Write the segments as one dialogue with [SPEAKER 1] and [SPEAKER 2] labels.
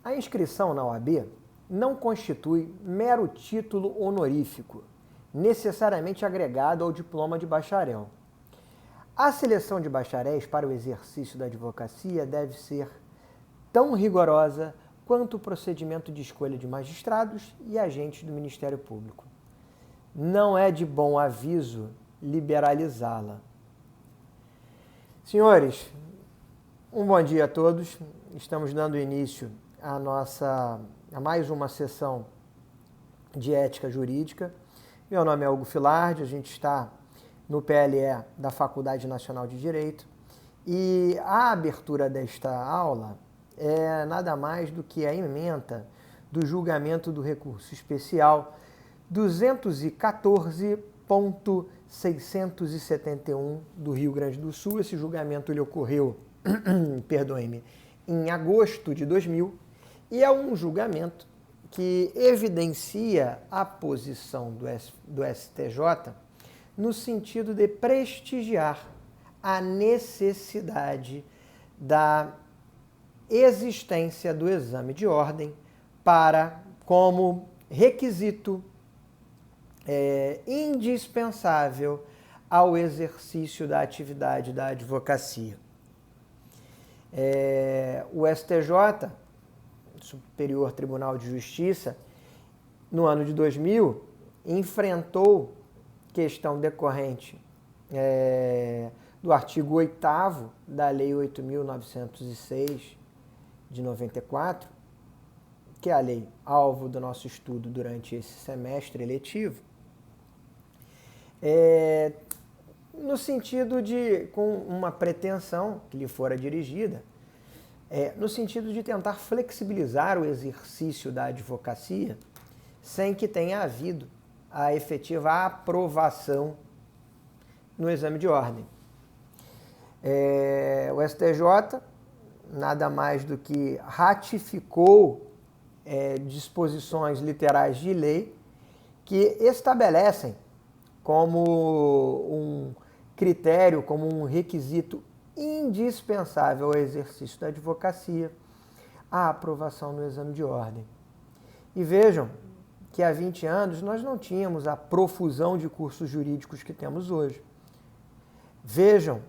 [SPEAKER 1] A inscrição na OAB não constitui mero título honorífico, necessariamente agregado ao diploma de bacharel. A seleção de bacharéis para o exercício da advocacia deve ser tão rigorosa quanto o procedimento de escolha de magistrados e agentes do Ministério Público. Não é de bom aviso liberalizá-la. Senhores, um bom dia a todos. Estamos dando início a mais uma sessão de ética jurídica. Meu nome é Hugo Filardi, a gente está no PLE da Faculdade Nacional de Direito e a abertura desta aula é nada mais do que a ementa do julgamento do recurso especial 214.671 do Rio Grande do Sul. Esse julgamento ele ocorreu, perdoe-me, em agosto de 2000 e é um julgamento que evidencia a posição do STJ no sentido de prestigiar a necessidade da existência do exame de ordem como requisito indispensável ao exercício da atividade da advocacia. O STJ, Superior Tribunal de Justiça, no ano de 2000, enfrentou questão decorrente do artigo 8º da Lei 8.906 de 94, que é a lei alvo do nosso estudo durante esse semestre eletivo, no sentido de, com uma pretensão que lhe fora dirigida, no sentido de tentar flexibilizar o exercício da advocacia sem que tenha havido a efetiva aprovação no exame de ordem. O STJ nada mais do que ratificou disposições literais de lei que estabelecem como um critério, como um requisito indispensável ao exercício da advocacia a aprovação no exame de ordem. E vejam que há 20 anos nós não tínhamos a profusão de cursos jurídicos que temos hoje. Vejam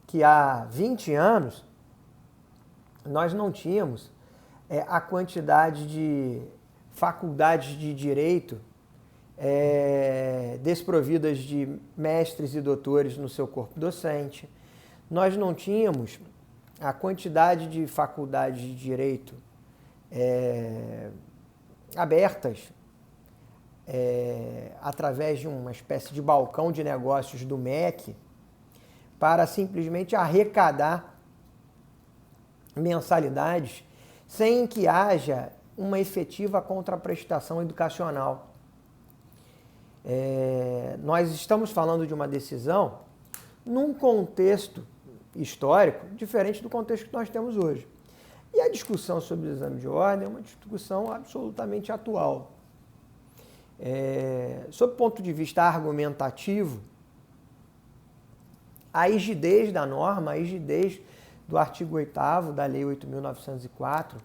[SPEAKER 1] que há 20 anos nós não tínhamos a quantidade de faculdades de direito desprovidas de mestres e doutores no seu corpo docente. Nós não tínhamos a quantidade de faculdades de direito abertas através de uma espécie de balcão de negócios do MEC para simplesmente arrecadar mensalidades sem que haja uma efetiva contraprestação educacional. Nós estamos falando de uma decisão num contexto histórico diferente do contexto que nós temos hoje. E a discussão sobre o exame de ordem é uma discussão absolutamente atual. Sob o ponto de vista argumentativo, a rigidez da norma, a rigidez do artigo 8º da Lei 8.904,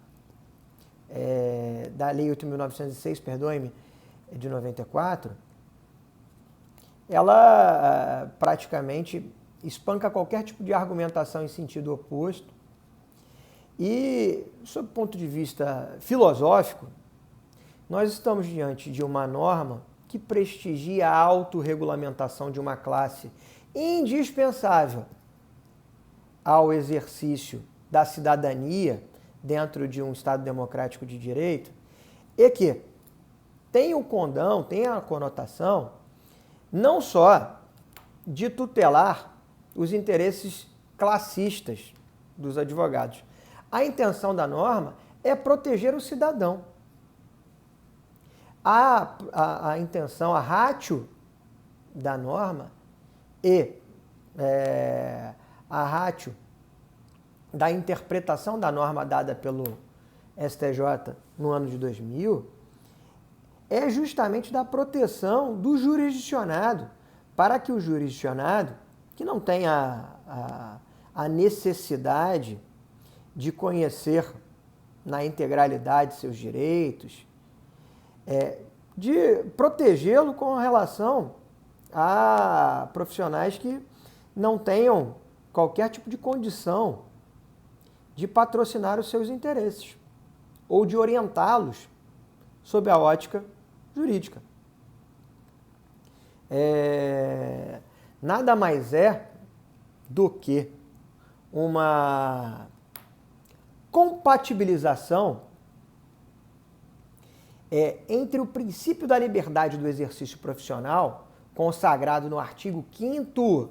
[SPEAKER 1] da Lei 8.906, perdoe-me, de 94, ela praticamente espanca qualquer tipo de argumentação em sentido oposto. E, sob o ponto de vista filosófico, nós estamos diante de uma norma que prestigia a autorregulamentação de uma classe indispensável ao exercício da cidadania dentro de um Estado democrático de direito e que tem o condão, tem a conotação não só de tutelar os interesses classistas dos advogados. A intenção da norma é proteger o cidadão. A intenção, a ratio da norma e a ratio da interpretação da norma dada pelo STJ no ano de 2000 é justamente da proteção do jurisdicionado, para que o jurisdicionado, que não tenha a necessidade de conhecer na integralidade de seus direitos, de protegê-lo com relação a profissionais que não tenham qualquer tipo de condição de patrocinar os seus interesses ou de orientá-los sob a ótica jurídica. Nada mais é do que uma compatibilização entre o princípio da liberdade do exercício profissional, consagrado no artigo 5º,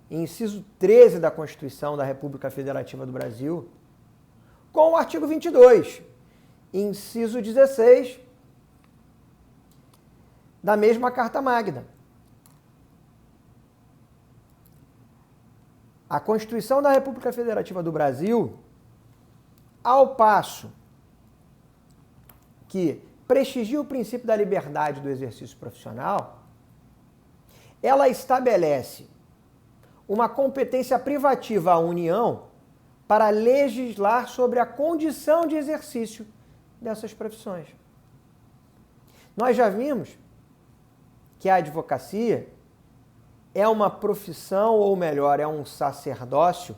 [SPEAKER 1] inciso 13 da Constituição da República Federativa do Brasil, com o artigo 22, inciso 16 da mesma Carta Magna. A Constituição da República Federativa do Brasil, ao passo que prestigia o princípio da liberdade do exercício profissional, ela estabelece uma competência privativa à União para legislar sobre a condição de exercício dessas profissões. Nós já vimos que a advocacia é uma profissão, ou melhor, é um sacerdócio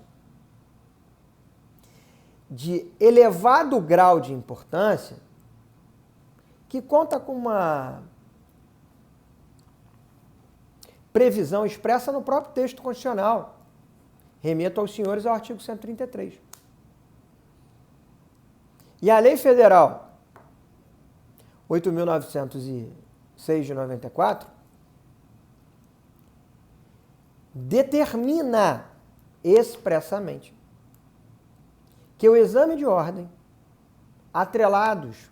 [SPEAKER 1] de elevado grau de importância que conta com uma previsão expressa no próprio texto constitucional. Remeto aos senhores ao artigo 133. E a Lei Federal 8.906 de 94 determina expressamente que o exame de ordem, atrelados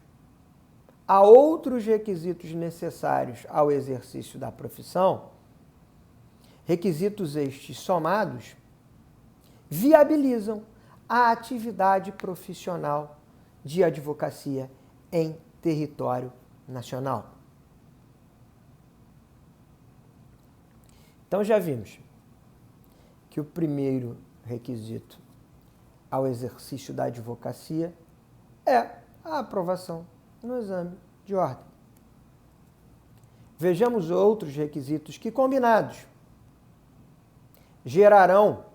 [SPEAKER 1] a outros requisitos necessários ao exercício da profissão, requisitos estes somados, viabilizam a atividade profissional de advocacia em território nacional. Então já vimos que o primeiro requisito ao exercício da advocacia é a aprovação no exame de ordem. Vejamos outros requisitos que, combinados, gerarão,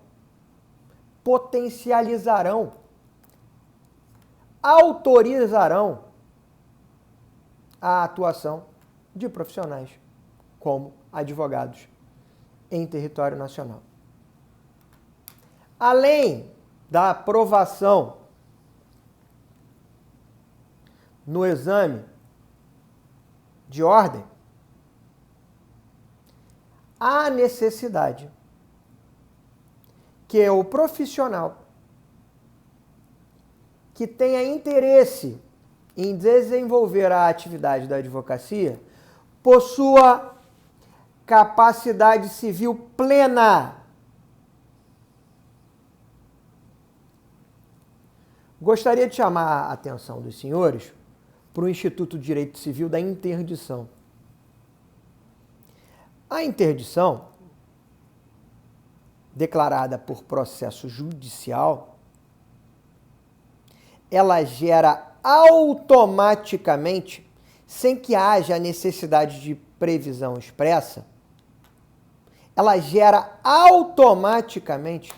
[SPEAKER 1] potencializarão, autorizarão a atuação de profissionais como advogados em território nacional. Além da aprovação no exame de ordem, há necessidade que o profissional que tenha interesse em desenvolver a atividade da advocacia possua capacidade civil plena. Gostaria de chamar a atenção dos senhores para o Instituto de Direito Civil da Interdição. A interdição, declarada por processo judicial, ela gera automaticamente, sem que haja necessidade de previsão expressa, ela gera automaticamente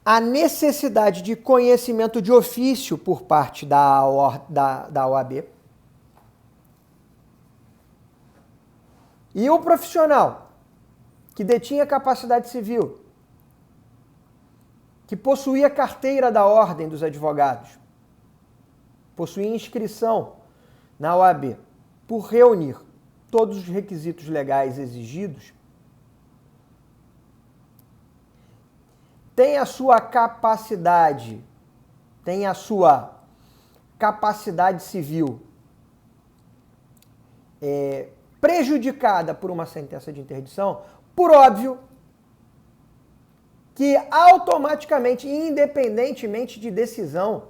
[SPEAKER 1] a necessidade de conhecimento de ofício por parte da OAB. E o profissional que detinha capacidade civil, que possuía carteira da Ordem dos Advogados, possuía inscrição na OAB, por reunir todos os requisitos legais exigidos, tem a sua capacidade civil prejudicada por uma sentença de interdição, por óbvio que automaticamente, independentemente de decisão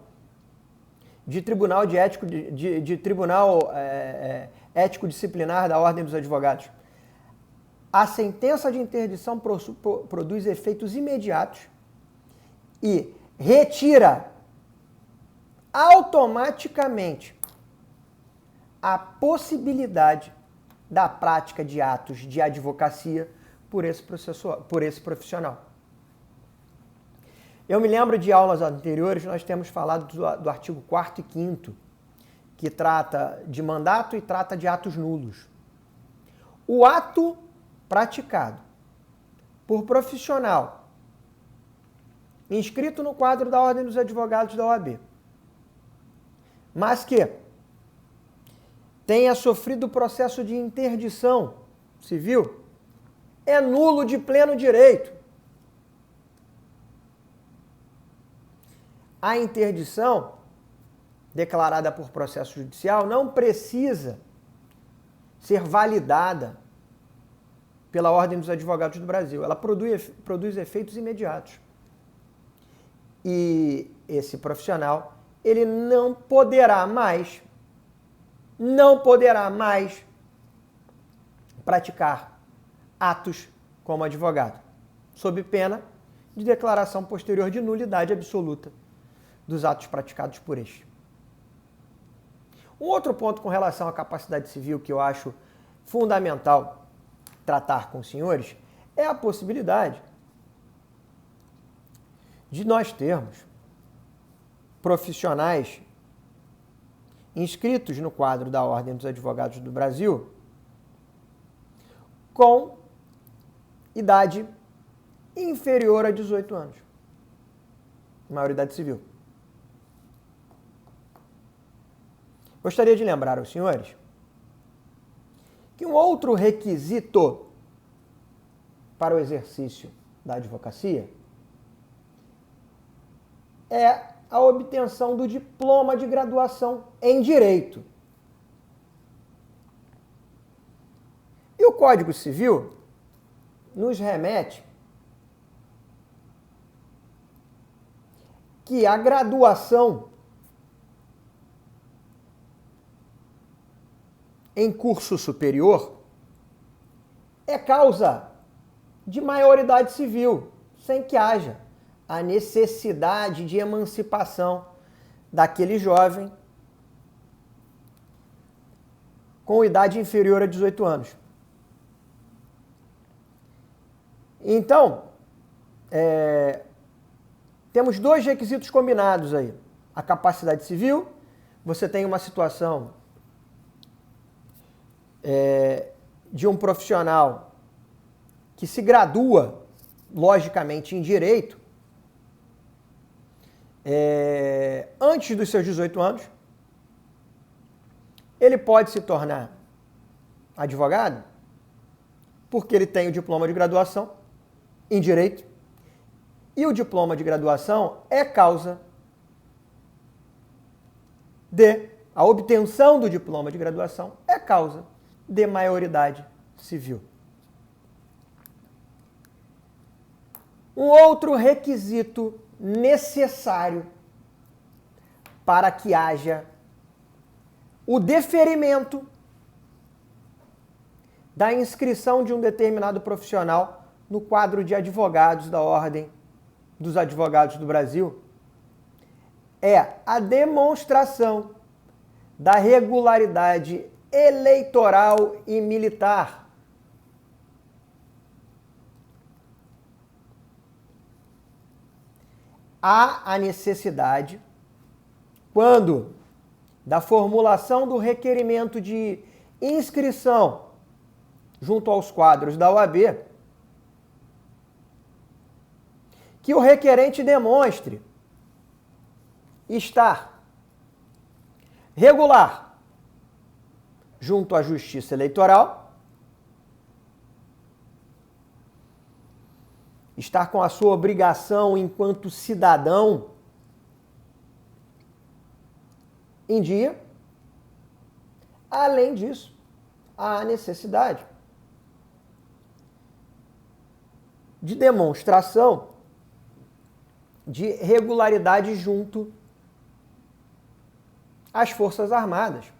[SPEAKER 1] de tribunal de tribunal ético-disciplinar da Ordem dos Advogados, a sentença de interdição produz efeitos imediatos e retira automaticamente a possibilidade da prática de atos de advocacia por esse profissional. Eu me lembro de aulas anteriores, nós temos falado do artigo 4º e 5º, que trata de mandato e trata de atos nulos. O ato praticado por profissional inscrito no quadro da Ordem dos Advogados da OAB, mas que tenha sofrido processo de interdição civil, é nulo de pleno direito. A interdição, declarada por processo judicial, não precisa ser validada pela Ordem dos Advogados do Brasil. Ela produz efeitos imediatos. E esse profissional, ele não poderá mais praticar atos como advogado, sob pena de declaração posterior de nulidade absoluta dos atos praticados por este. Um outro ponto com relação à capacidade civil que eu acho fundamental tratar com os senhores é a possibilidade de nós termos profissionais inscritos no quadro da Ordem dos Advogados do Brasil com idade inferior a 18 anos, maioridade civil. Gostaria de lembrar aos senhores que um outro requisito para o exercício da advocacia é a obtenção do diploma de graduação em Direito. E o Código Civil nos remete que a graduação em curso superior é causa de maioridade civil, sem que haja a necessidade de emancipação daquele jovem com idade inferior a 18 anos. Então, temos dois requisitos combinados aí. A capacidade civil, você tem uma situação de um profissional que se gradua, logicamente, em direito, antes dos seus 18 anos, ele pode se tornar advogado porque ele tem o diploma de graduação em direito e o diploma de graduação é causa a obtenção do diploma de graduação é causa de maioridade civil. Um outro requisito necessário para que haja o deferimento da inscrição de um determinado profissional no quadro de advogados da Ordem dos Advogados do Brasil é a demonstração da regularidade eleitoral e militar. Há a necessidade, quando da formulação do requerimento de inscrição junto aos quadros da OAB, que o requerente demonstre estar regular junto à Justiça Eleitoral, estar com a sua obrigação enquanto cidadão em dia. Além disso, há a necessidade de demonstração de regularidade junto às Forças Armadas,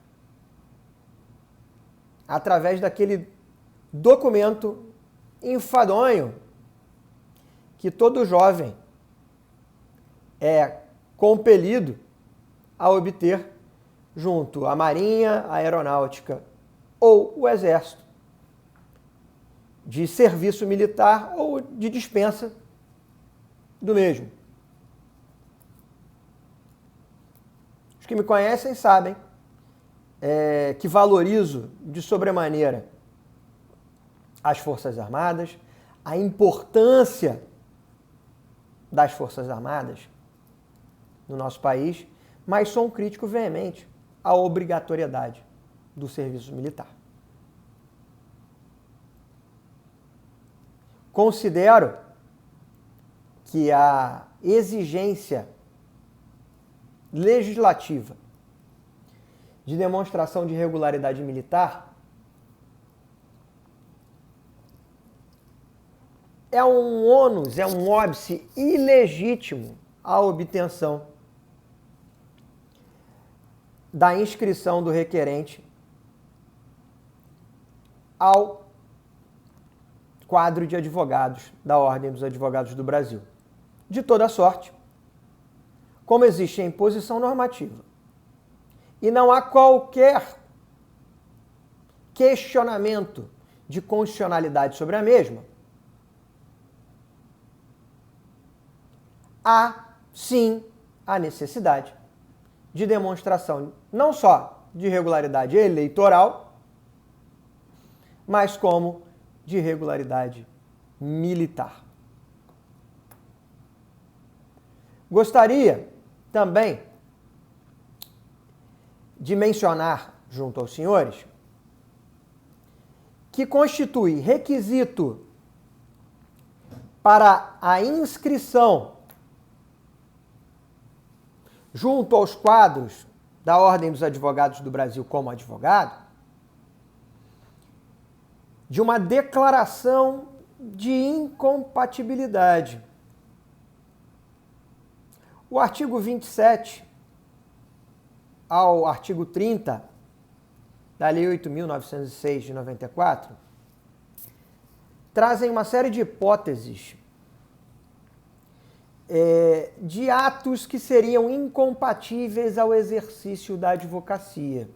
[SPEAKER 1] através daquele documento enfadonho que todo jovem é compelido a obter junto à Marinha, à Aeronáutica ou o Exército, de serviço militar ou de dispensa do mesmo. Os que me conhecem sabem que valorizo de sobremaneira as Forças Armadas, a importância das Forças Armadas no nosso país, mas sou um crítico veemente à obrigatoriedade do serviço militar. Considero que a exigência legislativa de demonstração de regularidade militar é um ônus, é um óbice ilegítimo à obtenção da inscrição do requerente ao quadro de advogados da Ordem dos Advogados do Brasil. De toda sorte, como existe a imposição normativa e não há qualquer questionamento de constitucionalidade sobre a mesma, há sim a necessidade de demonstração não só de regularidade eleitoral, mas como de regularidade militar. Gostaria também de mencionar junto aos senhores que constitui requisito para a inscrição junto aos quadros da Ordem dos Advogados do Brasil como advogado, de uma declaração de incompatibilidade. O artigo 27 ao artigo 30 da Lei 8.906 de 94 trazem uma série de hipóteses de atos que seriam incompatíveis ao exercício da advocacia.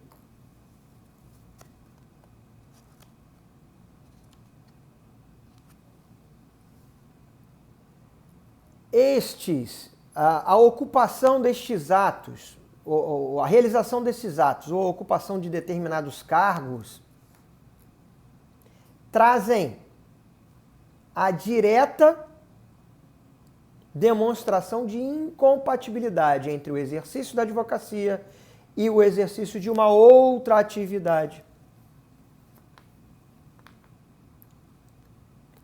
[SPEAKER 1] A ocupação destes atos, ou a realização desses atos, ou a ocupação de determinados cargos, trazem a direta demonstração de incompatibilidade entre o exercício da advocacia e o exercício de uma outra atividade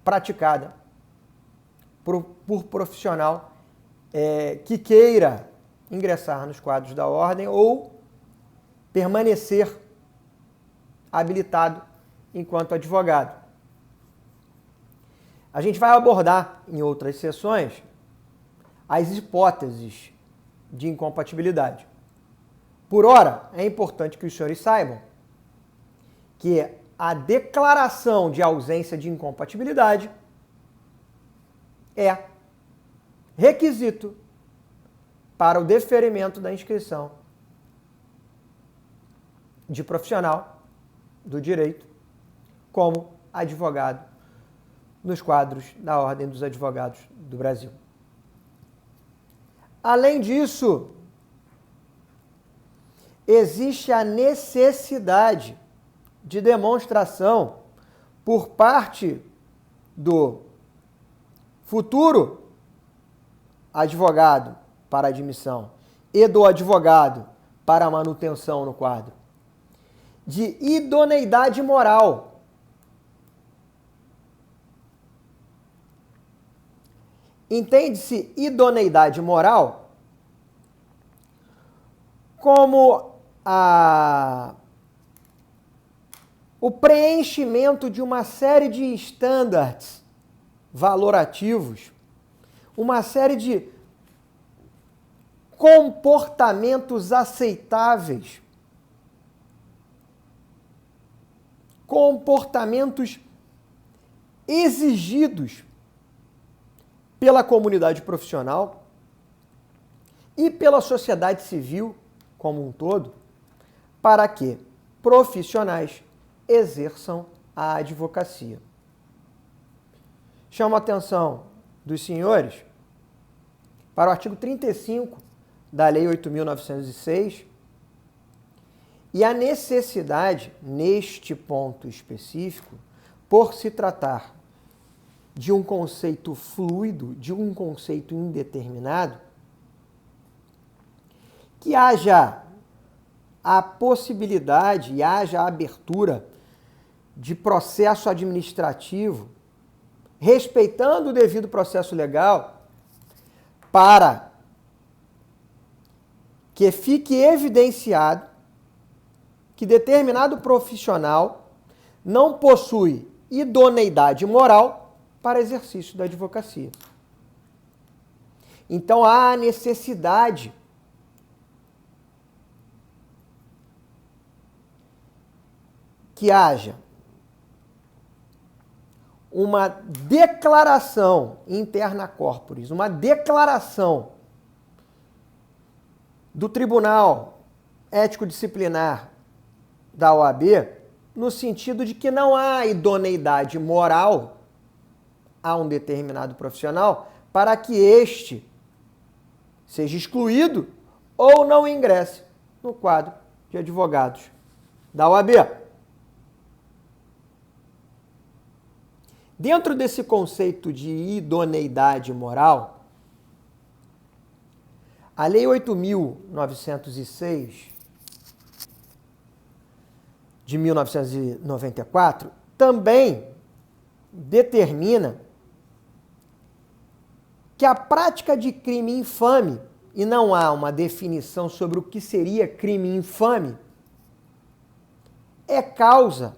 [SPEAKER 1] praticada por profissional que queira ingressar nos quadros da ordem ou permanecer habilitado enquanto advogado. A gente vai abordar em outras sessões as hipóteses de incompatibilidade. Por ora, é importante que os senhores saibam que a declaração de ausência de incompatibilidade é requisito para o deferimento da inscrição de profissional do direito como advogado nos quadros da Ordem dos Advogados do Brasil. Além disso, existe a necessidade de demonstração por parte do futuro advogado para admissão e do advogado para manutenção no quadro de idoneidade moral. Entende-se idoneidade moral como o preenchimento de uma série de estándares valorativos, uma série de comportamentos aceitáveis, comportamentos exigidos pela comunidade profissional e pela sociedade civil como um todo, para que profissionais exerçam a advocacia. Chamo a atenção dos senhores para o artigo 35 da Lei 8.906 e a necessidade, neste ponto específico, por se tratar de um conceito fluido, de um conceito indeterminado, que haja a possibilidade e haja a abertura de processo administrativo, respeitando o devido processo legal, para que fique evidenciado que determinado profissional não possui idoneidade moral para exercício da advocacia. Então há a necessidade que haja uma declaração interna corporis, uma declaração do Tribunal Ético-Disciplinar da OAB, no sentido de que não há idoneidade moral a um determinado profissional para que este seja excluído ou não ingresse no quadro de advogados da OAB. Dentro desse conceito de idoneidade moral, a Lei 8.906 de 1994 também determina que a prática de crime infame, e não há uma definição sobre o que seria crime infame, é causa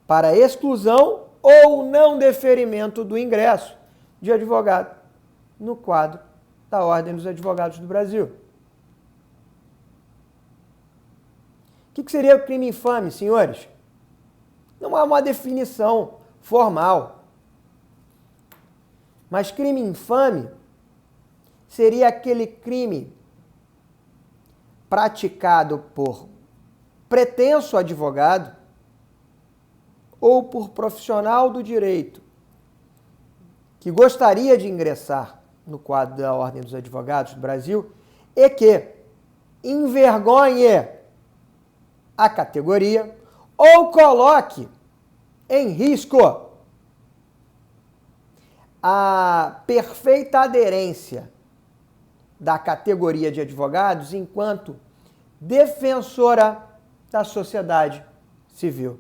[SPEAKER 1] para exclusão ou não deferimento do ingresso de advogado no quadro da Ordem dos Advogados do Brasil. O que seria o crime infame, senhores? Não há uma definição formal. Mas crime infame seria aquele crime praticado por pretenso advogado ou por profissional do direito que gostaria de ingressar no quadro da Ordem dos Advogados do Brasil e que envergonhe a categoria ou coloque em risco a perfeita aderência da categoria de advogados enquanto defensora da sociedade civil.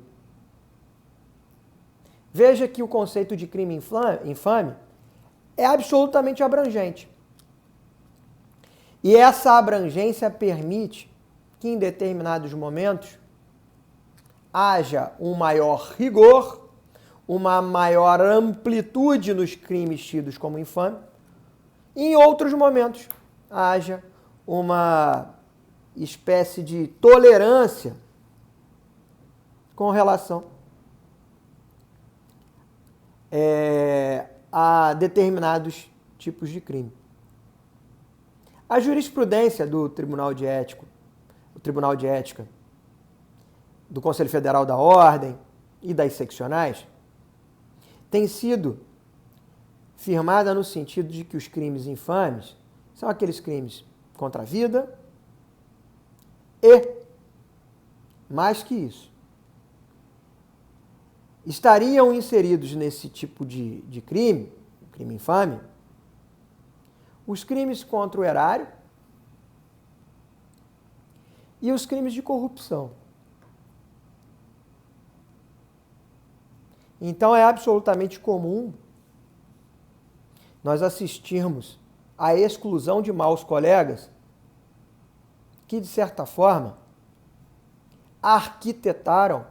[SPEAKER 1] Veja que o conceito de crime infame é absolutamente abrangente. E essa abrangência permite que em determinados momentos haja um maior rigor, uma maior amplitude nos crimes tidos como infame, e em outros momentos haja uma espécie de tolerância com relação a determinados tipos de crime. A jurisprudência do Tribunal de Ética, do Conselho Federal da Ordem e das seccionais, tem sido firmada no sentido de que os crimes infames são aqueles crimes contra a vida e, mais que isso, estariam inseridos nesse tipo de crime, crime infame, os crimes contra o erário e os crimes de corrupção. Então é absolutamente comum nós assistirmos à exclusão de maus colegas que, de certa forma, arquitetaram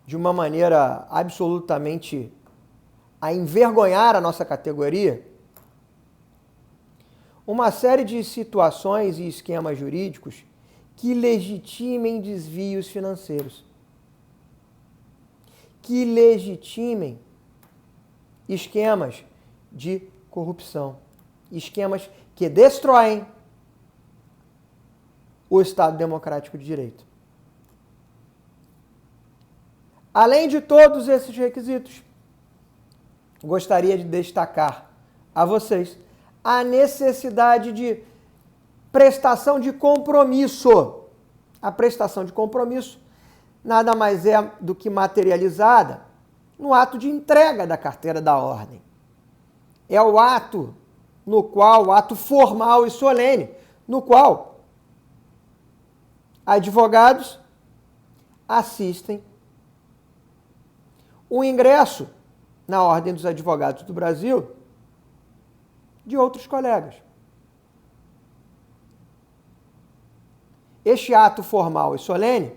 [SPEAKER 1] de uma maneira absolutamente a envergonhar a nossa categoria uma série de situações e esquemas jurídicos que legitimem desvios financeiros, que legitimem esquemas de corrupção. esquemas que destroem o Estado Democrático de Direito. Além de todos esses requisitos, gostaria de destacar a vocês a necessidade de prestação de compromisso. A prestação de compromisso nada mais é do que materializada no ato de entrega da carteira da ordem. É o ato no qual, o ato formal e solene, no qual advogados assistem o ingresso na Ordem dos Advogados do Brasil de outros colegas. Este ato formal e solene,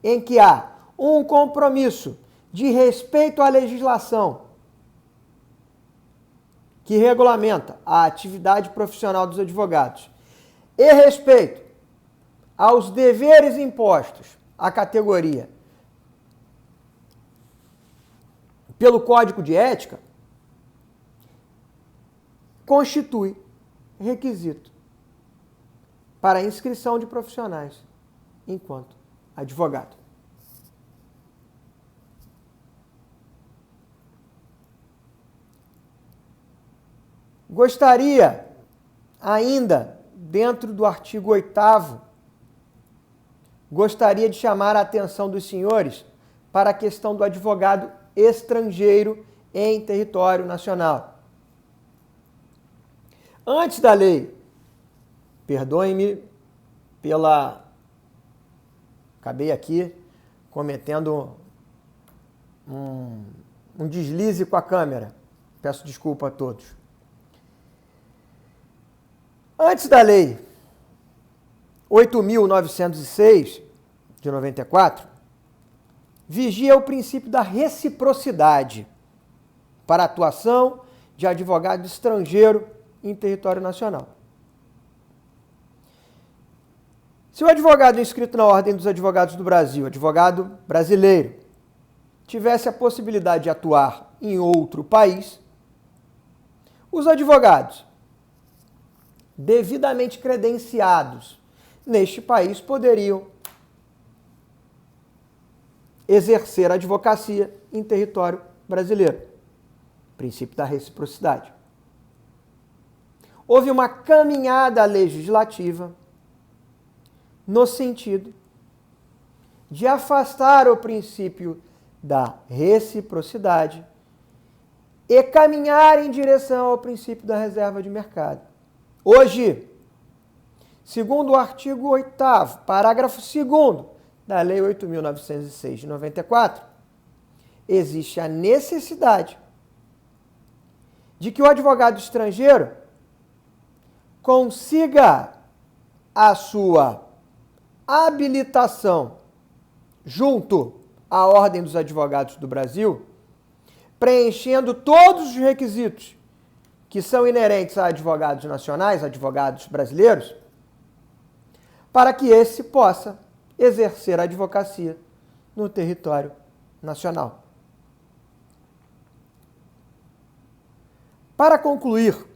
[SPEAKER 1] em que há um compromisso de respeito à legislação que regulamenta a atividade profissional dos advogados e respeito aos deveres impostos à categoria pelo Código de Ética, constitui requisito para a inscrição de profissionais enquanto advogado. Gostaria ainda, dentro do artigo 8º, gostaria de chamar a atenção dos senhores para a questão do advogado estrangeiro em território nacional. Antes da lei, perdoem-me acabei aqui cometendo um deslize com a câmera. Peço desculpa a todos. Antes da lei 8.906, de 94, vigia o princípio da reciprocidade para a atuação de advogado estrangeiro em território nacional. Se o advogado inscrito na Ordem dos Advogados do Brasil, advogado brasileiro, tivesse a possibilidade de atuar em outro país, os advogados devidamente credenciados neste país poderiam exercer a advocacia em território brasileiro. Princípio da reciprocidade. Houve uma caminhada legislativa no sentido de afastar o princípio da reciprocidade e caminhar em direção ao princípio da reserva de mercado. Hoje, segundo o artigo 8º, parágrafo 2º da Lei 8.906 de 94, existe a necessidade de que o advogado estrangeiro consiga a sua habilitação junto à Ordem dos Advogados do Brasil, preenchendo todos os requisitos que são inerentes a advogados nacionais, advogados brasileiros, para que esse possa exercer a advocacia no território nacional. Para concluir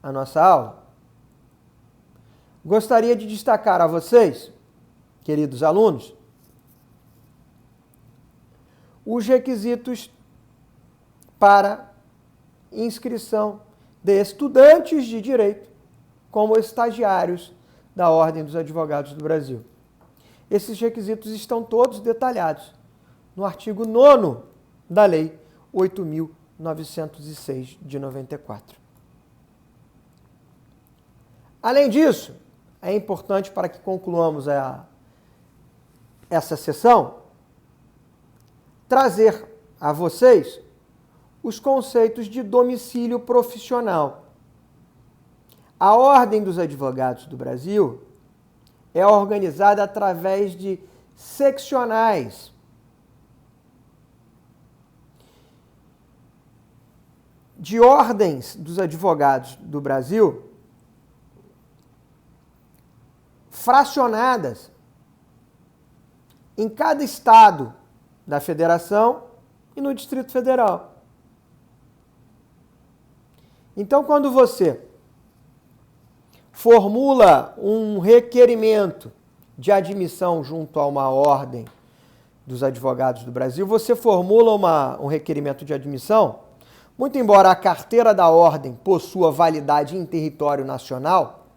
[SPEAKER 1] a nossa aula, gostaria de destacar a vocês, queridos alunos, os requisitos para inscrição de estudantes de direito como estagiários da Ordem dos Advogados do Brasil. Esses requisitos estão todos detalhados no artigo 9º da Lei 8.906 de 94. Além disso, é importante para que concluamos essa sessão, trazer a vocês os conceitos de domicílio profissional. A Ordem dos Advogados do Brasil é organizada através de seccionais de ordens dos advogados do Brasil fracionadas em cada estado da federação e no Distrito Federal. Então, quando você formula um requerimento de admissão junto a uma ordem dos advogados do Brasil, você formula um requerimento de admissão, muito embora a carteira da ordem possua validade em território nacional,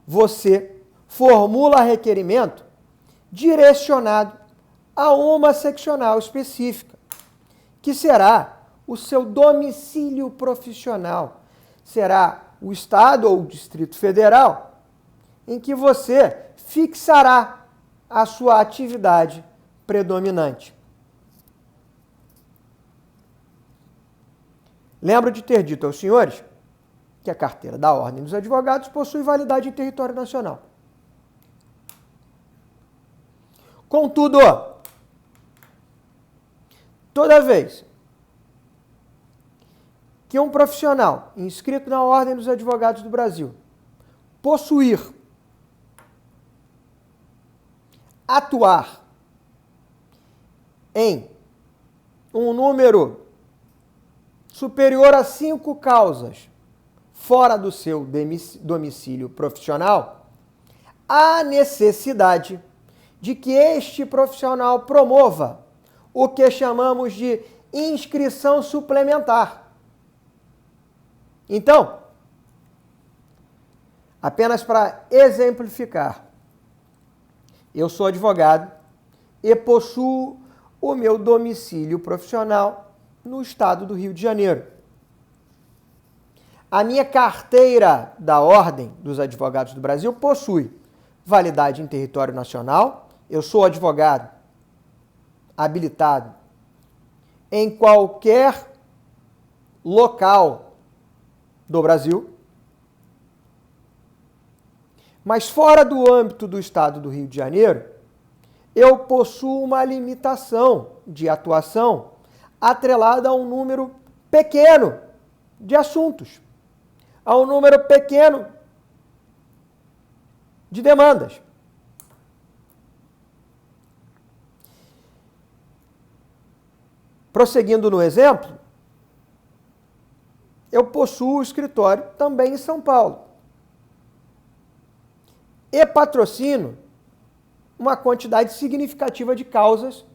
[SPEAKER 1] você formula requerimento direcionado a uma seccional específica, que será o seu domicílio profissional, será o Estado ou o Distrito Federal, em que você fixará a sua atividade predominante. Lembro de ter dito aos senhores que a carteira da Ordem dos Advogados possui validade em território nacional. Contudo, toda vez que um profissional inscrito na Ordem dos Advogados do Brasil possuir, atuar em um número superior a 5 causas fora do seu domicílio profissional, há necessidade de que este profissional promova o que chamamos de inscrição suplementar. Então, apenas para exemplificar, eu sou advogado e possuo o meu domicílio profissional no estado do Rio de Janeiro. A minha carteira da Ordem dos Advogados do Brasil possui validade em território nacional. Eu sou advogado habilitado em qualquer local do Brasil, mas fora do âmbito do estado do Rio de Janeiro, eu possuo uma limitação de atuação atrelada a um número pequeno de assuntos, a um número pequeno de demandas. Prosseguindo no exemplo, eu possuo escritório também em São Paulo e patrocino uma quantidade significativa de causas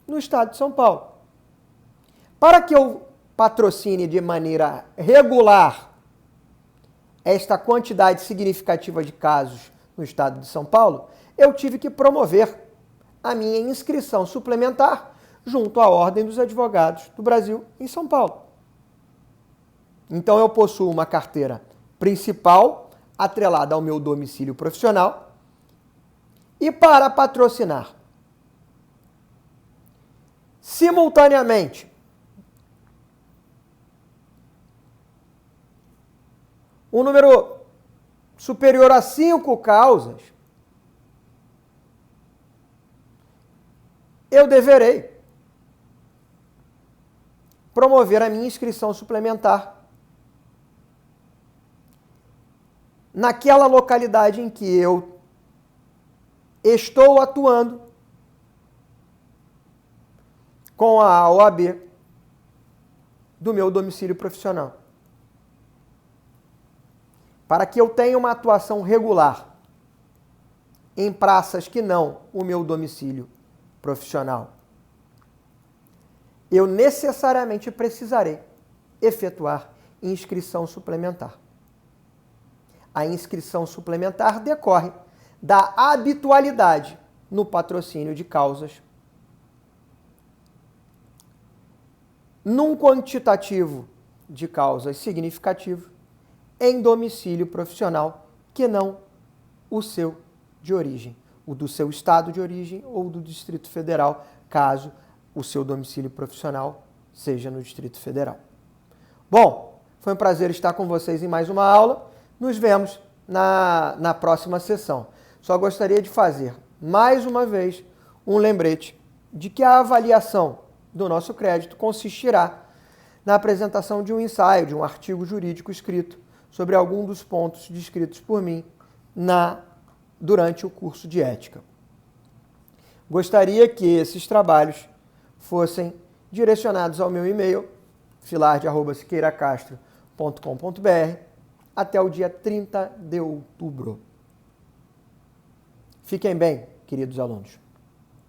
[SPEAKER 1] no estado de São Paulo. Para que eu patrocine de maneira regular esta quantidade significativa de casos no estado de São Paulo, eu tive que promover a minha inscrição suplementar junto à Ordem dos Advogados do Brasil em São Paulo. Então eu possuo uma carteira principal atrelada ao meu domicílio profissional e para patrocinar simultaneamente um número superior a 5 causas, eu deverei promover a minha inscrição suplementar naquela localidade em que eu estou atuando com a OAB do meu domicílio profissional. Para que eu tenha uma atuação regular em praças que não o meu domicílio profissional, eu necessariamente precisarei efetuar inscrição suplementar. A inscrição suplementar decorre da habitualidade no patrocínio de causas num quantitativo de causas significativo em domicílio profissional que não o seu de origem, o do seu estado de origem ou do Distrito Federal, caso o seu domicílio profissional seja no Distrito Federal. Bom, foi um prazer estar com vocês em mais uma aula. Nos vemos na próxima sessão. Só gostaria de fazer, mais uma vez, um lembrete de que a avaliação do nosso crédito consistirá na apresentação de um ensaio, de um artigo jurídico escrito sobre algum dos pontos descritos por mim durante o curso de ética. Gostaria que esses trabalhos fossem direcionados ao meu e-mail, filarde@siqueiracastro.com.br, até o dia 30 de outubro. Fiquem bem, queridos alunos.